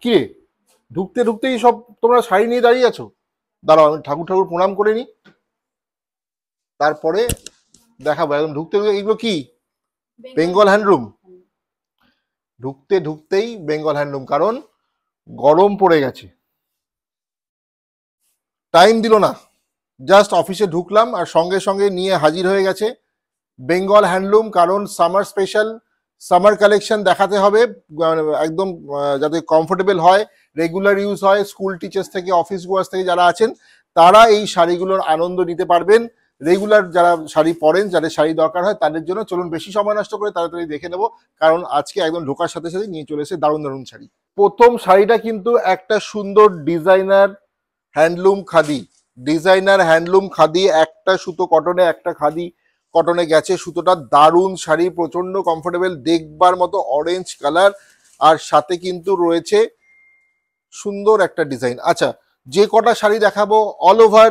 কি রে, ঢুকতে ঢুকতেই সব তোমরা শাড়ি নিয়ে দাঁড়িয়ে আছো? দাঁড়াও আমি ঠাকুর ঠাকুর প্রণাম করে নি, তারপরে দেখাবো। একদম ঢুকতে ঢুকতে এগুলো কি? বেঙ্গল হ্যান্ডলুম। ঢুকতে ঢুকতেই বেঙ্গল হ্যান্ডলুম, কারণ গরম পড়ে গেছে, টাইম দিল না, জাস্ট অফিসে ঢুকলাম আর সঙ্গে সঙ্গে নিয়ে হাজির হয়ে গেছে বেঙ্গল হ্যান্ডলুম। কারণ সামার স্পেশাল, সামার কালেকশন দেখাতে হবে একদম, যাতে কমফোর্টেবল হয়, রেগুলার ইউজ হয়। স্কুল টিচার্স থেকে অফিস গোয়ার্স থেকে যারা আছেন তারা এই শাড়িগুলোর আনন্দ নিতে পারবেন। রেগুলার যারা শাড়ি পরেন, যাদের শাড়ি দরকার হয় তাদের জন্য। চলুন বেশি সময় নষ্ট করে তাড়াতাড়ি দেখে নেবো, কারণ আজকে একদম ঢোকার সাথে সাথে নিয়ে চলে এসে দারুণ দারুণ শাড়ি। প্রথম শাড়িটা কিন্তু একটা সুন্দর designer handloom khadi, designer handloom khadi, একটা সুতো কটনে, একটা খাদি কটনে গেছে। সুতোটা দারুণ শাড়ি, প্রচন্ড কমফোর্টেবল, দেখবার মতো অরেঞ্জ কালার, আর সাথে কিন্তু রয়েছে সুন্দর একটা ডিজাইন। আচ্ছা, যে কটা শাড়ি দেখাবো all over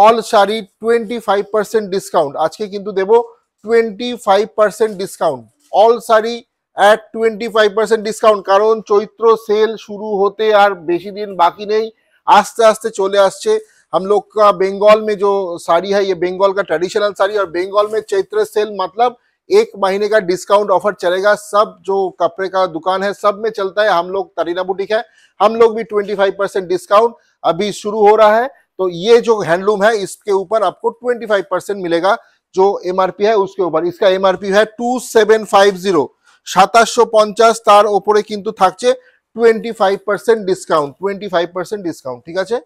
all sari 25% discount. আজকে কিন্তু দেবো 25% ডিসকাউন্ট, অল শাড়ি এট 25% ডিসকাউন্ট। কারণ চৈত্র সেল শুরু হতে আর বেশি दिन बाकी नहीं, आस्ते आस्ते चले आसছে। हम लोग का बंगाल में जो साड़ी है ये बंगाल का ट्रेडिशनल साड़ी, और बंगाल में चैत्र सेल मतलब 1 महीने का डिस्काउंट ऑफर चलेगा। सब जो कपड़े का दुकान है सब में चलता है। हम लोग तरीना बुटीक है, हम लोग भी 25% डिस्काउंट अभी शुरू हो रहा है। तो ये जो हैंडलूम है इसके ऊपर आपको 25% मिलेगा, जो एमआरपी है उसके ऊपर। इसका एमआरपी है 2750, 2750, তার উপরে কিন্তু থাকছে 25% ডিসকাউন্ট, 25% ডিসকাউন্ট, ঠিক আছে?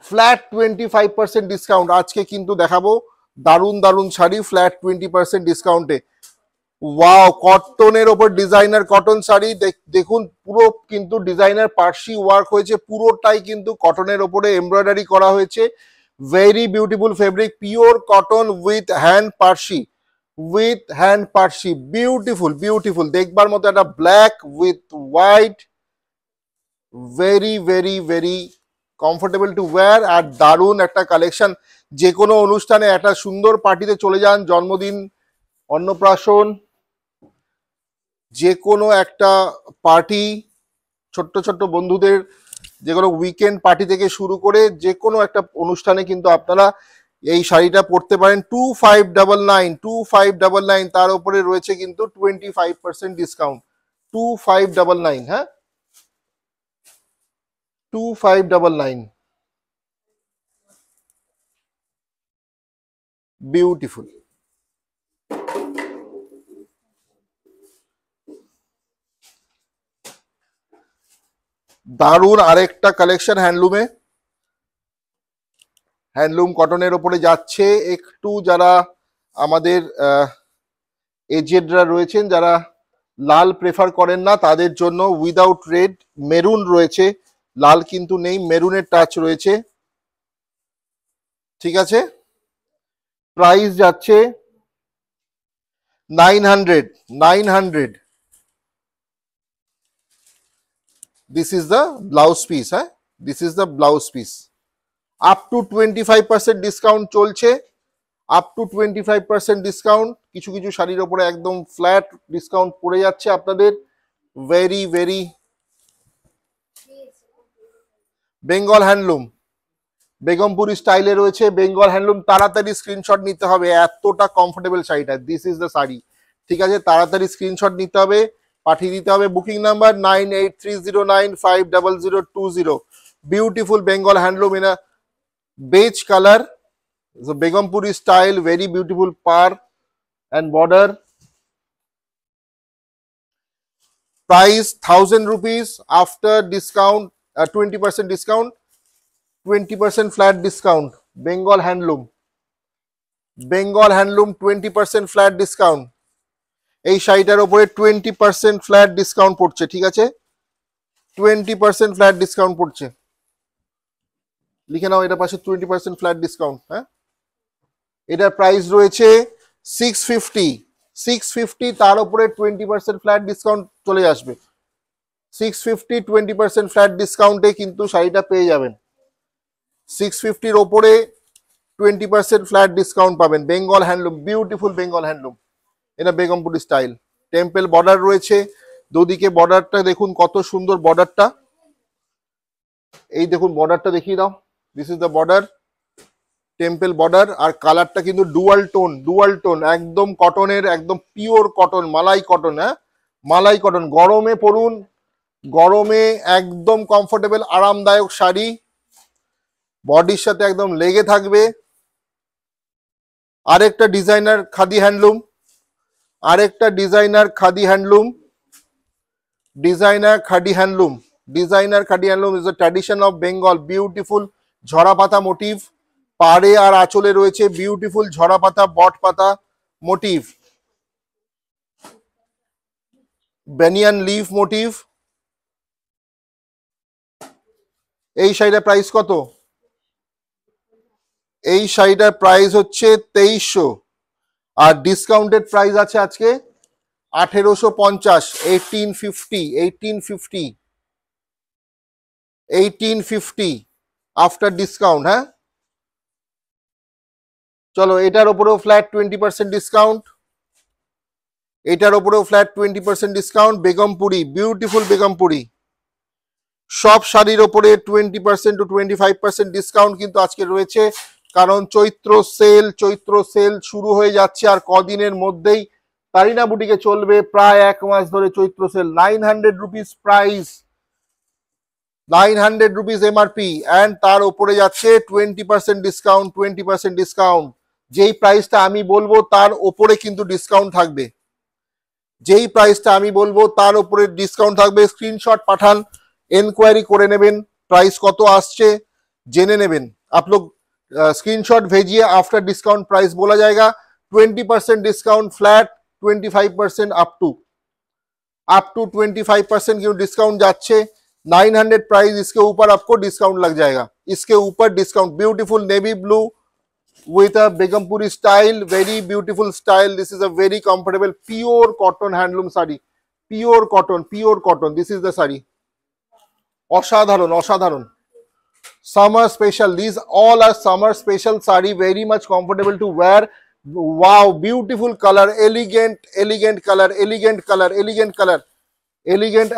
ফ্ল্যাট 25% ডিসকাউন্ট আজকে কিন্তু দেখাবো, দারুণ দারুণ শাড়ি ফ্ল্যাট 20% ডিসকাউন্টে। ওয়াও, কটনের ওপর ডিজাইনার কটন শাড়ি, দেখুন পুরো কিন্তু ডিজাইনার পার্সি ওয়ার্ক হয়েছে, পুরোটাই কিন্তু কটনের ওপরে এমব্রয়ডারি করা হয়েছে। Very beautiful fabric, pure cotton with hand Parsi, with hand Parsi, beautiful beautiful, দেখবার মতো একটা black with white, very very very comfortable to wear. আর দারুণ একটা কালেকশন, যে কোনো অনুষ্ঠানে একটা সুন্দর পার্টিতে চলে যান, জন্মদিন, অন্নপ্রাশন, যে কোনো একটা পার্টি, ছোট্ট ছোট্ট বন্ধুদের যে কোনো উইকেন্ড পার্টি থেকে শুরু করে যে কোনো একটা অনুষ্ঠানে কিন্তু আপনারা এই শাড়িটা পরতে পারেন। 2599, 2599, তার উপরে রয়েছে কিন্তু 25% ডিসকাউন্ট, 2599, হ্যাঁ 2599, বিউটিফুল। দারুণ আরেকটা কালেকশন হ্যান্ডলুমে, হ্যান্ডলুম কটনের ওপরে যাচ্ছে। একটু যারা আমাদের এজেডরা রয়েছেন, যারা লাল প্রেফার করেন না তাদের জন্য উইদাউট রেড, মেরুন রয়েছে, লাল কিন্তু নেই, মেরুনের টাচ রয়েছে, ঠিক আছে? প্রাইস যাচ্ছে 900, 900। This is the blouse piece, হ্যাঁ this is the blouse piece. Up to 25% discount চলছে, আপ টু 25% ডিসকাউন্ট। কিছু কিছু শাড়ির ওপরে একদম ফ্ল্যাট ডিসকাউন্ট পড়ে যাচ্ছে আপনাদের। Very very Bengal handloom, Begumpuri স্টাইলে রয়েছে বেঙ্গল হ্যান্ডলুম। তাড়াতাড়ি স্ক্রিনশট নিতে হবে, এতটা কমফোর্টেবল শাড়িটা। দিস ইজ দ্য শাড়ি, ঠিক আছে? তাড়াতাড়ি স্ক্রিনশট নিতে হবে, পাঠিয়ে দিতে হবে। Booking number 9830950020। Beautiful Bengal handloom in a beige color, the Begumpuri style, very beautiful par and border. Price 1000 rupees after discount, 20% discount, 20% flat discount. Bengal handloom, Bengal handloom 20% flat discount। এই শাড়িটার উপরে 20% ফ্ল্যাট ডিসকাউন্ট পড়ছে, ঠিক আছে? 20% flat discount পড়ছে, লিখে নাও এটা পাশে 20% ফ্ল্যাট ডিসকাউন্ট, হ্যাঁ? এটার প্রাইস রয়েছে 650, 650, তার উপরে 20% ফ্ল্যাট ডিসকাউন্ট চলে আসবে। 650 20% ফ্ল্যাট ডিসকাউন্টে কিন্তু শাড়িটা পেয়ে যাবেন। 650-র ওপরে 20% ফ্ল্যাট ডিসকাউন্ট পাবেন। Bengal handloom, beautiful Bengal handloom, এটা বেগমপুরি স্টাইল, টেম্পল বর্ডার রয়েছে, দুদিকে বর্ডারটা দেখুন কত সুন্দর বর্ডারটা, এই দেখুন বর্ডারটা দেখিয়ে দাও, this is the border, temple border. আর কালারটা কিন্তু ডুয়াল টোন, একদম কটনের, একদম পিওর কটন, মালাই কটন, হ্যাঁ মালাই কটন। গরমে পরুন, গরমে একদম কমফোর্টেবল আরামদায়ক শাড়ি, বডির সাথে একদম লেগে থাকবে। আরেকটা ডিজাইনার খাদি হ্যান্ডলুম, আরেকটা designer khadi handloom, designer khadi handloom, designer khadi handloom is the tradition of Bengal. Beautiful ঝরা পাতা মোটিভ, পাড়ে আর আঁচলে রয়েছে বিউটিফুল ঝরা পাতা বট পাতা মোটিভ, বেনিয়ান লিফ মোটিভ। এই শাড়িটার প্রাইস কত? এই শাড়িটার প্রাইস হচ্ছে 2300, আর ডিসকাউন্টেড প্রাইস আছে আজকে 1850, 1850 আফটার ডিসকাউন্ট। হ্যাঁ চলো, এটার ওপরেও ফ্ল্যাট 20% ডিসকাউন্ট, এটার ওপরেও flat 20% discount. Begumpuri, beautiful Begumpuri, সব শাড়ির ওপরে 20% to 25% ডিসকাউন্ট কিন্তু আজকে রয়েছে, কারণ চৈত্র সেল শুরু হয়ে যাচ্ছে আর কদিনের মধ্যেই। তারিনা বুটিকে চলবে প্রায় 1 মাস ধরে চৈত্র sale. 900 rupees price, 900 rupees MRP, and তার উপরে যাচ্ছে 20% ডিসকাউন্ট, 20% ডিসকাউন্ট। যেই প্রাইসটা আমি বলবো তার ওপরে কিন্তু ডিসকাউন্ট থাকবে, যেই প্রাইসটা আমি বলবো তার উপরে ডিসকাউন্ট থাকবে। স্ক্রিনশট পাঠান, এনকোয়ারি করে নেবেন, প্রাইস কত আসছে জেনে নেবেন। आप लोग स्क्रीनशॉट भेजिए, आफ्टर डिस्काउंट प्राइस बोला जाएगा। 20% डिस्काउंट फ्लैट, 25% अप टू 25% क्यों डिस्काउंट जाच्छे। 900 प्राइस, इसके ऊपर आपको डिस्काउंट लग जाएगा, इसके ऊपर discount. Beautiful navy blue with a Begumpuri style, very beautiful style. This is a very comfortable pure cotton handloom sari, pure cotton, this is the sari, অসাধারণ অসাধারণ। Summer special, these all are summer special sari, very much comfortable to wear. Wow, beautiful color, elegant color, elegant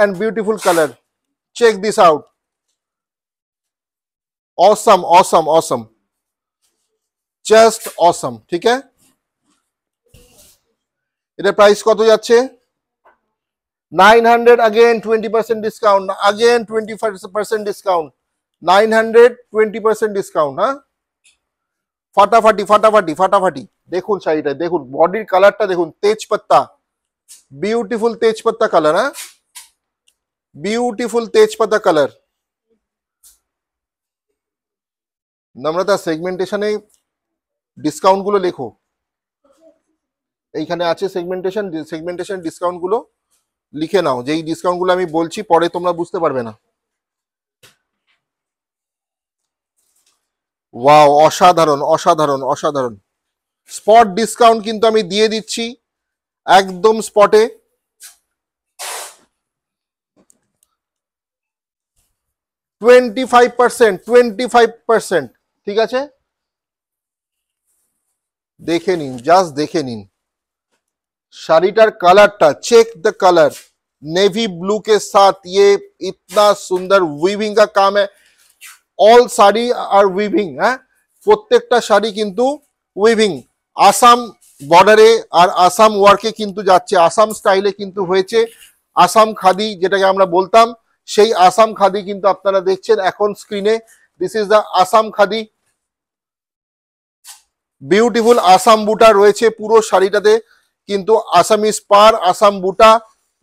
and beautiful color. Check this out, awesome, just অসম। ঠিক আছে, এটা price কত যাচ্ছে? 900, again 20% discount, again 20% discount, 900 20% discount. হ্যাঁ ফাটাফাটি। দেখুন শাড়িটা, দেখুন বডির কালারটা, দেখুন তেজপাত্তা, বিউটিফুল তেজপাত্তা কালার। হ্যাঁ বিউটিফুল তেজপাত্তা কালার। নম্রতা সেগমেন্টেশনে ডিসকাউন্ট গুলো লেখো, এইখানে আছে সেগমেন্টেশন ডিসকাউন্ট গুলো লিখে নাও, যেই ডিসকাউন্ট গুলো আমি বলছি পরে তোমরা বুঝতে পারবে না। ওয়াও, অসাধারণ। স্পট ডিসকাউন্ট কিন্তু আমি দিয়ে দিচ্ছি, একদম স্পটে। 25%, ঠিক আছে, দেখে নিন, জাস্ট দেখে নিন শাড়িটার কালারটা, চেक द कलर, नेवी ब्लू के साथ ये इतना सुंदर वीविंग का काम है। ऑल साड़ी आर वीविंग, হ্যাঁ প্রত্যেকটা শাড়ি কিন্তু উইভিং। আসাম বর্ডারে আর আসাম ওয়ার্কে কিন্তু যাচ্ছে, আসাম স্টাইলে কিন্তু হয়েছে। আসাম খাদি যেটাকে আমরা বলতাম, সেই আসাম খাদি কিন্তু আপনারা দেখছেন এখন স্ক্রিনে। This is the Assam khadi, beautiful Assam বুটা রয়েছে পুরো শাড়িটাতে, কিন্তু আসামিজ পার, আসাম বুটা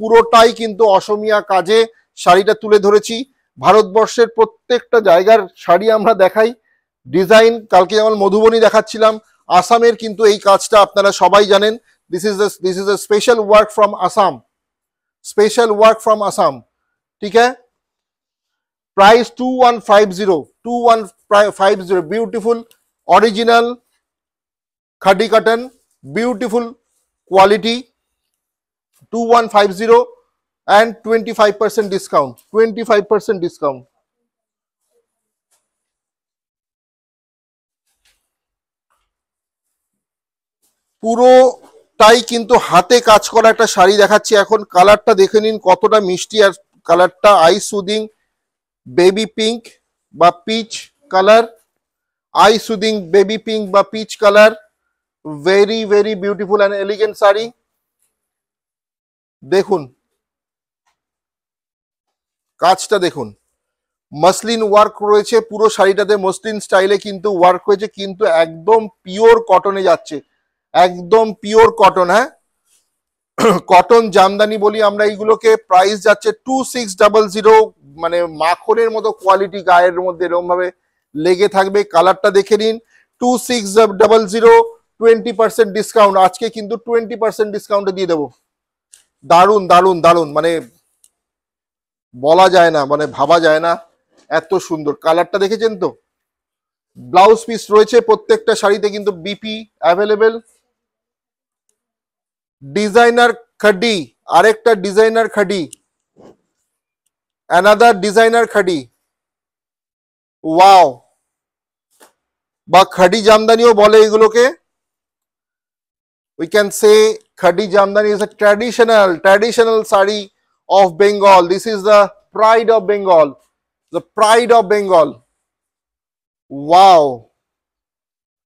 পুরোটাই কিন্তু অসমিয়া কাজে শাড়িটা তুলে ধরেছি। ভারতবর্ষের প্রত্যেকটা জায়গার শাড়ি আমরা দেখাই, ডিজাইন কালকে যেমন মধুবনী দেখাচ্ছিলাম, আসামের কিন্তু এই কাজটা আপনারা সবাই জানেন। This is a special work from Assam, ঠিক আছে। Price 2150, beautiful original khadi cotton, beautiful quality, 2150 and 25% discount, 25% discount। পুরো পুরোটাই কিন্তু হাতে কাজ করা একটা শাড়ি দেখাচ্ছি এখন। কালারটা দেখে নিন কতটা মিষ্টি, আর কালারটা আই সুদিং বেবি পিঙ্ক বা peach colour, eye soothing baby pink বা peach colour, very very beautiful and elegant শাড়ি। দেখুন কাজটা দেখুন, মসলিন ওয়ার্ক রয়েছে পুরো শাড়িটাতে, মসলিন স্টাইলে কিন্তু ওয়ার্ক হয়েছে, কিন্তু একদম পিওর কটনে যাচ্ছে, একদম পিওর কটন। হ্যাঁ, কটন জামদানি বলি আমরা এইগুলোকে। প্রাইস যাচ্ছে 2600, মানে মাখনের মতো কোয়ালিটি গায়ের মধ্যে এরকম ভাবে লেগে থাকবে। কালারটা দেখে নিন, 2600, 20% ডিসকাউন্ট। আজকে কিন্তু 20% ডিসকাউন্টে দিয়ে দেবো। দারুন দারুন দারুন, মানে বলা যায় না, মানে ভাবা যায় না, এত সুন্দর। কালারটা দেখেছেন তো? ব্লাউজ পিস রয়েছে প্রত্যেকটা শাড়িতে কিন্তু বিপি অ্যাভেলেবেল। ডিজাইনার খাডি, আরেকটা ডিজাইনার খাডি, অ্যানাদার ডিজাইনার খাডি, ওয়াও, বা খাডি জামদানিও বলে এগুলোকে। we can say khadi jamdani is a traditional sari of Bengal. This is the pride of Bengal, the pride of Bengal. wow,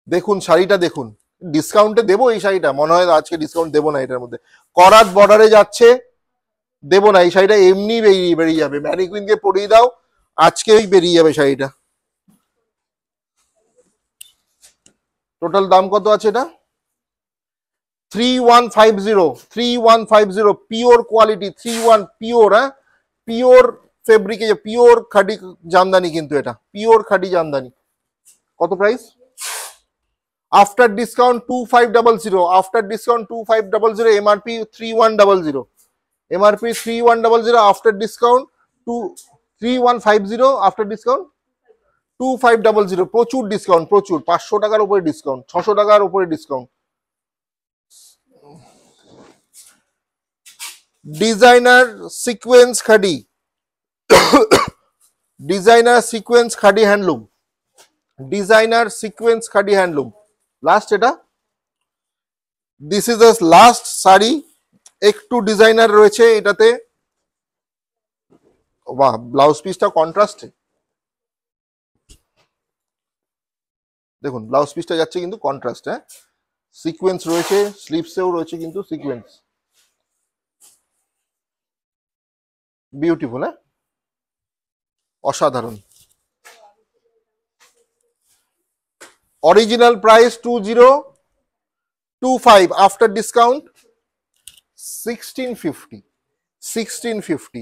দেখুন শাড়িটা দেখুন। ডিসকাউন্টে দেবো এই শাড়িটা, মনে হয় আজকে ডিসকাউন্ট দেবো না এটার মধ্যে। করাত বর্ডারে যাচ্ছে, দেবো না এই শাড়িটা, এমনি বেরিয়ে যাবে। ম্যানিকুইনকে পরিয়ে দাও, আজকেই বেরিয়ে যাবে শাড়িটা। টোটাল দাম কত আছে এটা? 3150, পিওর কোয়ালিটি, 31 পিওর। হ্যাঁ, পিওর ফেব্রিকে, পিওর খাদি জামদানি কিন্তু এটা, পিওর খাদি জামদানি। কত price? After discount 2500, after discount 2500, MRP 3100, MRP 3100, after discount 3150, after discount 2500। প্রচুর ডিসকাউন্ট, প্রচুর, 500 টাকার উপরে ডিসকাউন্ট, 600 টাকার উপরে discount. Designer sequence khadi, designer sequence khadi handloom, designer sequence khadi handloom. Last এটা, দিস ইজ দ্য লাস্ট শাড়ি। একটু ডিজাইনার রয়েছে এটাতে। বাহ, ব্লাউজ পিসটা কন্ট্রাস্টে দেখুন, ব্লাউজ পিসটা যাচ্ছে কিন্তু কন্ট্রাস্ট। হ্যাঁ, সিকোয়েন্স রয়েছে, স্লিভসেও রয়েছে কিন্তু সিকোয়েন্স, বিউটিফুল। হ্যাঁ, অসাধারণ। অরিজিনাল প্রাইস 2025, আফটার ডিসকাউন্ট 1650, 1650,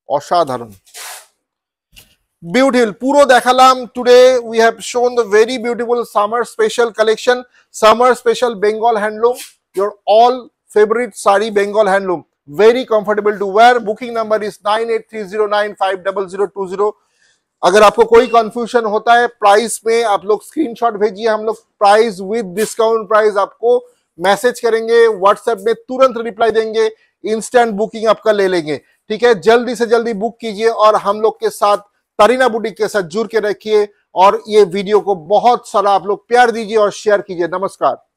অসাধারণ, বিউটিফুল। পুরো দেখালাম। টুডে উই হ্যাভ শোন the very beautiful summer special collection, summer special Bengal handloom, your all favorite sari Bengal handloom, very comfortable to wear. Booking number is 9830950020। अगर आपको कोई confusion होता है price में, आप लोग स्क्रीनशॉट भेजिए, हम लोग प्राइस विद डिस्काउंट प्राइस आपको मैसेज करेंगे, व्हाट्सएप में तुरंत रिप्लाई देंगे, इंस्टेंट बुकिंग आपका ले लेंगे। ठीक है, जल्दी से जल्दी बुक कीजिए और हम लोग के साथ, तरीना बुटीक के साथ जुड़ के रखिए, और ये वीडियो को बहुत सारा आप लोग प्यार दीजिए और शेयर कीजिए। नमस्कार।